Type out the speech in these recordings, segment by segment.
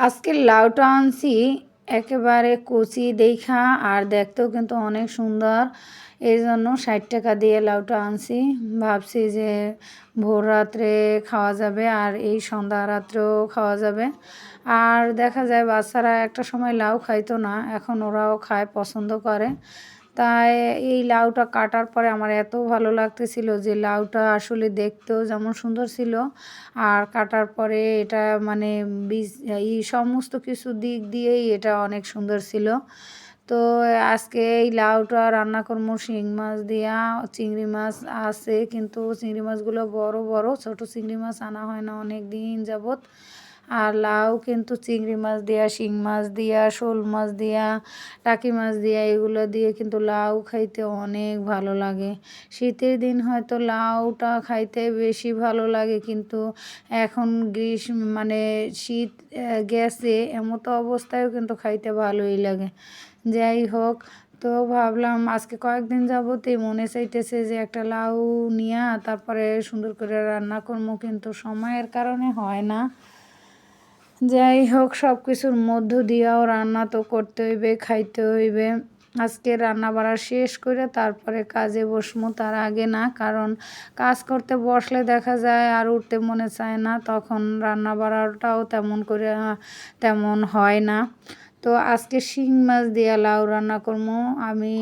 আজকে লাউটা আনছি একেবারে কচি দেইখা, আর দেখতেও কিন্তু অনেক সুন্দর। এই জন্য 60 টাকা দিয়ে লাউটা আনছি। ভাবছি যে ভোর রাত্রে খাওয়া যাবে আর এই সন্ধ্যা রাত্রেও খাওয়া যাবে। আর দেখা যায় বাচ্চারা একটা সময় লাউ খাইতো না, এখন ওরাও খায়, পছন্দ করে। তাই এই লাউটা কাটার পরে আমার এত ভালো লাগতেছিল যে লাউটা আসলে দেখতেও যেমন সুন্দর ছিল, আর কাটার পরে এটা মানে বীজ এই সমস্ত কিছু দিক দিয়েই এটা অনেক সুন্দর ছিল। তো আজকে এই লাউটা রান্না করবো শিং মাছ দিয়া। চিংড়ি মাছ আছে, কিন্তু চিংড়ি মাছগুলো বড় বড়, ছোট চিংড়ি মাছ আনা হয় না অনেক দিন যাবত। আর লাউ কিন্তু চিংড়ি মাছ দিয়া, শিং মাছ দিয়া, শোল মাছ দিয়া, টাকি মাছ দিয়া, এগুলো দিয়ে কিন্তু লাউ খাইতে অনেক ভালো লাগে। শীতের দিন হয়তো লাউটা খাইতে বেশি ভালো লাগে, কিন্তু এখন মানে শীত গেছে এমতো অবস্থায়ও কিন্তু খাইতে ভালোই লাগে। যাই হোক, তো ভাবলাম আজকে কয়েকদিন যাবতই মনে চাইতেছে যে একটা লাউ নিয়া তারপরে সুন্দর করে রান্না করবো, কিন্তু সময়ের কারণে হয় না। যাই হোক, সব কিছুর মধ্য দিয়েও রান্না তো করতে হইবে, খাইতে হইবে। আজকে রান্না বাড়া শেষ করে তারপরে কাজে বসমু, তার আগে না। কারণ কাজ করতে বসলে দেখা যায় আর উঠতে মনে চায় না, তখন রান্না বাড়াটাও তেমন হয় না। তো আজকে শিং মাছ দিয়ে লাউ রান্না করবো। আমি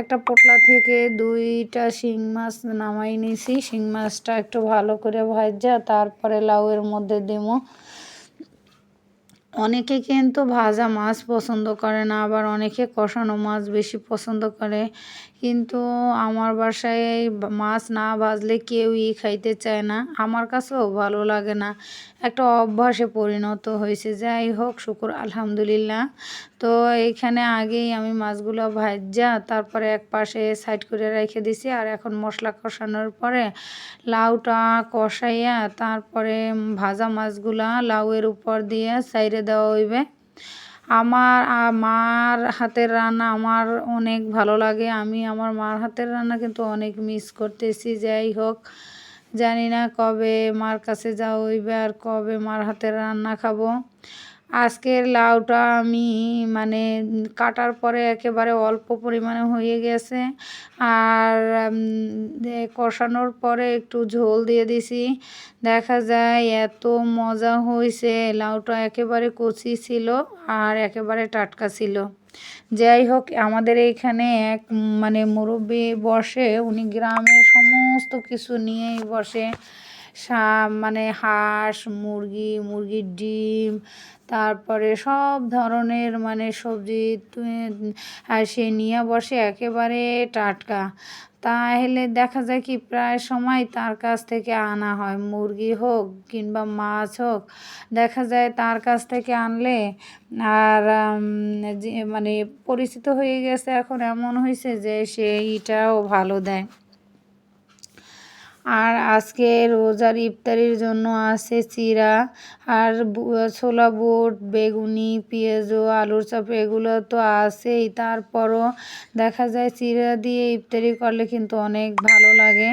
একটা পোটলা থেকে 2টা শিং মাছ নামাই নিয়েছি। শিং মাছটা একটু ভালো করে ভাজা তারপরে লাউয়ের মধ্যে দেবো। অনেকে কিন্তু ভাজা মাছ পছন্দ করে না, আবার অনেকে কষানো মাছ বেশি পছন্দ করে। কিন্তু আমার বাসায় মাছ না ভাজলে কেউই খাইতে চায় না, আমার কাছেও ভালো লাগে না, একটা অভ্যাসে পরিণত হয়েছে। যাই হোক, শুকুর আলহামদুলিল্লাহ। তো এইখানে আগেই আমি মাছগুলো ভাজা তারপরে এক পাশে সাইড করে রেখে দিছি। আর এখন মশলা কষানোর পরে লাউটা কষাইয়া তারপরে ভাজা মাছগুলা লাউয়ের উপর দিয়ে সাইডে দেওয়া হইবে। আমার মার হাতের রান্না আমার অনেক ভালো লাগে, আমি আমার মার হাতের রান্না কিন্তু অনেক মিস করতেছি। যাই হোক, জানি না কবে মার কাছে যাওয়া হইবে আর কবে মার হাতের রান্না খাবো। আজকের লাউটা আমি মানে কাটার পরে একেবারে অল্প পরিমাণে হয়ে গেছে, আর কষানোর পরে একটু ঝোল দিয়ে দিছি। দেখা যায় এত মজা হয়েছে, লাউটা একেবারে কচি ছিল আর একেবারে টাটকা ছিল। যাই হোক, আমাদের এইখানে এক মানে মুরব্বি বসে, উনি গ্রামের সমস্ত কিছু নিয়েই বসে। মানে হাঁস, মুরগির ডিম, তারপরে সব ধরনের মানে সবজি আর সে নিয়ে বসে একেবারে টাটকা। তাহলে দেখা যায় কি প্রায় সময় তার কাছ থেকে আনা হয়, মুরগি হোক কিংবা মাছ হোক, দেখা যায় তার কাছ থেকে আনলে। আর যে মানে পরিচিত হয়ে গেছে, এখন এমন হয়েছে যে সে এটাও ভালো দেয়। আর আজকে রোজার ইফতারির জন্য আছে চিড়া আর ছোলা বুট, বেগুনি, পেঁয়াজু, আলুর চপ, এগুলো তো আছেই। তারপরও দেখা যায় চিড়া দিয়ে ইফতারি করলে কিন্তু অনেক ভালো লাগে।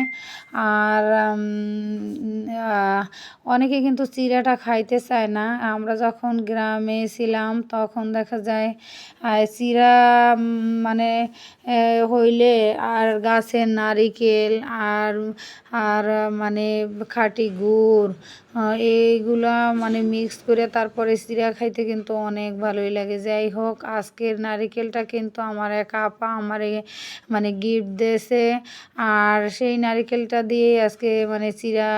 আর অনেকে কিন্তু চিড়াটা খাইতে চায় না। আমরা যখন গ্রামে ছিলাম তখন দেখা যায় চিড়া মানে হইলে আর গাছের নারিকেল আর আর মানে খাঁটি গুড়, এইগুলা মানে মিক্স করে তারপরে চিড়া খাইতে কিন্তু অনেক ভালোই লাগে। যাই হোক, আজকের নারিকেলটা কিন্তু আমার এক আপা আমারে মানে গিফট দিয়েছে, আর সেই নারিকেলটা দিয়ে আজকে মানে চিড়া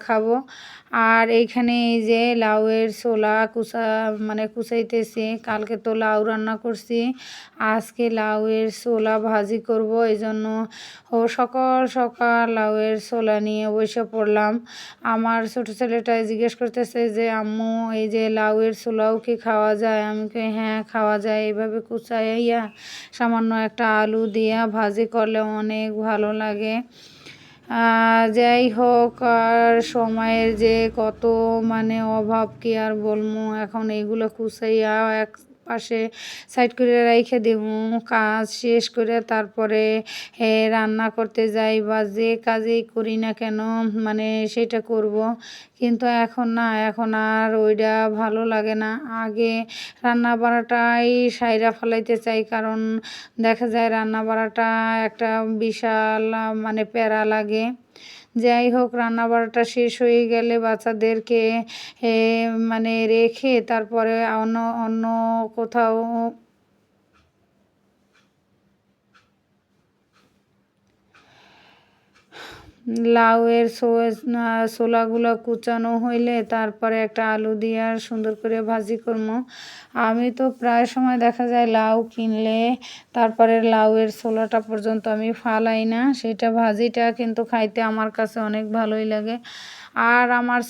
খাবো। আর এইখানে এই যে লাউয়ের ছোলা মানে কুচাইতেছি। কালকে তো লাউ রান্না করছি, আজকে লাউয়ের ছোলা ভাজি করব। এই জন্য সকাল সকাল লাউয়ের ছোলা নিয়ে বসে পড়লাম। আমার ছোট ছেলেটা জিজ্ঞেস করতেছে যে আম্মু, এই যে লাউয়ের ছোলাও কি খাওয়া যায়? আমি কই হ্যাঁ খাওয়া যায়, এইভাবে কুচাইয়া সামান্য একটা আলু দিয়া ভাজি করলে অনেক ভালো লাগে। যাই হোক, আর সময়ের যে কত মানে অভাব, কি আর বলবো। এখন এইগুলো কুচাইয়া পাশে সাইড করে রেখে দেব। কাজ শেষ করে তারপরে রান্না করতে যাই বা যে কাজেই করি না কেন মানে সেটা করব। কিন্তু এখন না, এখন আর ওইটা ভালো লাগে না। আগে রান্না বাড়াটাই সাইরা ফেলাইতে চাই, কারণ দেখা যায় রান্না বাড়াটা একটা বিশাল মানে প্যারা লাগে। যাই হোক, রান্না বাড়াটা শেষ হয়ে গেলে বাচ্চাদেরকে মানে রেখে তারপরে অন্য অন্য কোথাও লাউয়ের ছোলাগুলো কুচানো হইলে তারপরে একটা আলু দিয়ে আর সুন্দর করে ভাজি করবো। আমি তো প্রায় সময় দেখা যায় লাউ কিনলে তারপরে লাউয়ের ছোলাটা পর্যন্ত আমি ফালাই না, সেটা ভাজিটা কিন্তু খাইতে আমার কাছে অনেক ভালোই লাগে। আর আমার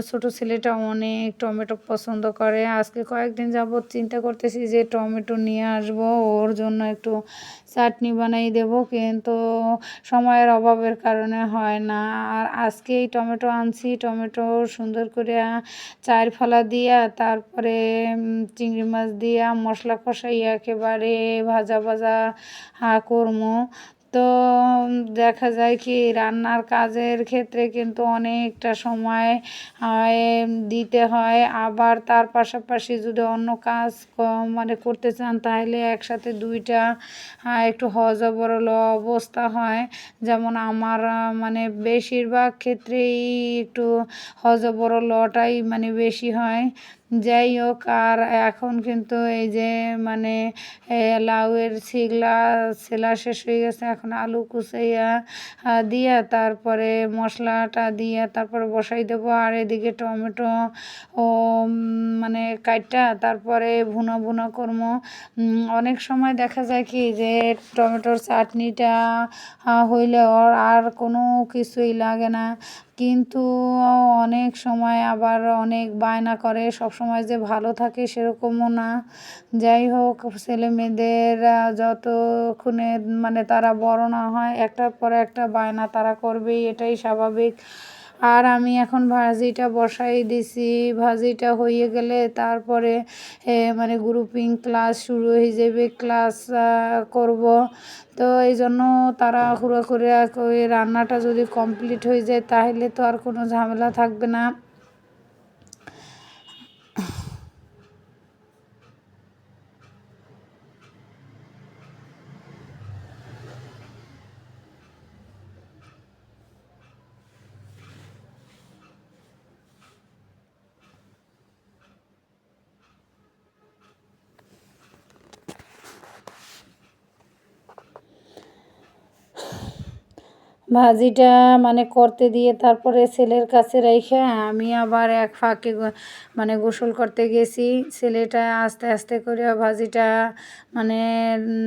ছোটো ছেলেটা অনেক টমেটো পছন্দ করে। আজকে কয়েকদিন যাবৎ চিন্তা করতেছি যে টমেটো নিয়ে আসবো, ওর জন্য একটু চাটনি বানাই দেবো, কিন্তু সময়ের অভাবের কারণে হয় না। আর আজকে এই টমেটো আনছি, টমেটো সুন্দর করে চার ফালা দিয়া তারপরে চিংড়ি মাছ দিয়া মশলা কষাইয়া একেবারে ভাজা ভাজা করবো। তো দেখা যায় কি রান্নার কাজের ক্ষেত্রে কিন্তু অনেকটা সময় দিতে হয়। আবার তার পাশাপাশি যদি অন্য কাজ মানে করতে চান তাহলে একসাথে দুইটা একটু হযবরল অবস্থা হয়। যেমন আমার মানে বেশিরভাগ ক্ষেত্রেই একটু হযবরলটাই মানে বেশি হয়। যাই হোক, আর এখন কিন্তু এই যে মানে লাউয়ের ছেলা শেষ হয়ে গেছে। এখন আলু কুচাইয়া দিয়া তারপরে মশলাটা দিয়া তারপরে বসাই দেবো। আর এদিকে টমেটো ও মানে কাইটা তারপরে ভুনা ভুনা করবো। অনেক সময় দেখা যায় কি যে টমেটোর চাটনিটা হইলে ওর আর কোনো কিছুই লাগে না, কিন্তু অনেক সময় আবার অনেক বায়না করে, সবসময় যে ভালো থাকে সেরকমও না। যাই হোক, ছেলে মেয়েদের যতক্ষণে মানে তারা বড় না হয় একটার পর একটা বায়না তারা করবেই, এটাই স্বাভাবিক। আর আমি এখন ভাজিটা বসাই দিছি। ভাজিটা হয়ে গেলে তারপরে মানে গ্রুপিং ক্লাস শুরু হয়ে যাবে, ক্লাস করব। তো এই জন্য তাড়াহুড়ো করে রান্নাটা যদি কমপ্লিট হয়ে যায় তাহলে তো আর কোনো ঝামেলা থাকবে না। ভাজিটা মানে করতে দিয়ে তারপরে ছেলের কাছে রেখে আমি আবার এক ফাঁকে মানে গোসল করতে গেছি। ছেলেটা আস্তে আস্তে করে ভাজিটা মানে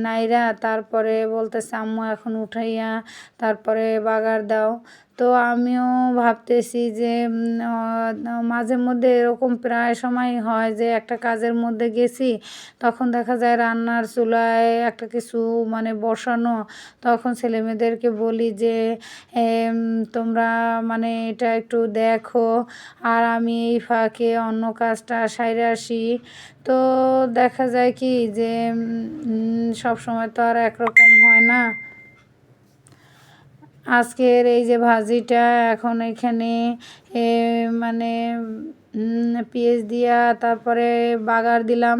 নাইরা তারপরে বলতেছে আম্মু এখন উঠাইয়া তারপরে বাগার দাও। তো আমিও ভাবতেছি যে মাঝে মধ্যে এরকম প্রায় সময় হয় যে একটা কাজের মধ্যে গেছি, তখন দেখা যায় রান্নার চুলায় একটা কিছু মানে বসানো, তখন ছেলেমেয়েদেরকে বলি যে তোমরা মানে এটা একটু দেখো, আর আমি এই ফাঁকে অন্য কাজটা সাইরে আসি। তো দেখা যায় কি যে সব সময় তো আর একরকম হয় না। আজকের এই যে ভাজিটা এখন এখানে মানে পেঁয়াজ দিয়া তারপরে বাগার দিলাম।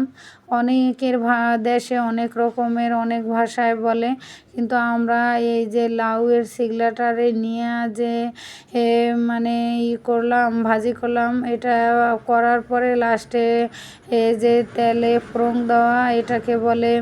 অনেকের দেশে অনেক রকমের অনেক ভাষায় বলে, কিন্তু আমরা এই যে লাউয়ের শিগলাটারে নিয়ে যে মানে করলাম ভাজি করলাম, এটা করার পরে লাস্টে যে তেলে ফোড়ন দেওয়া এটাকে বলে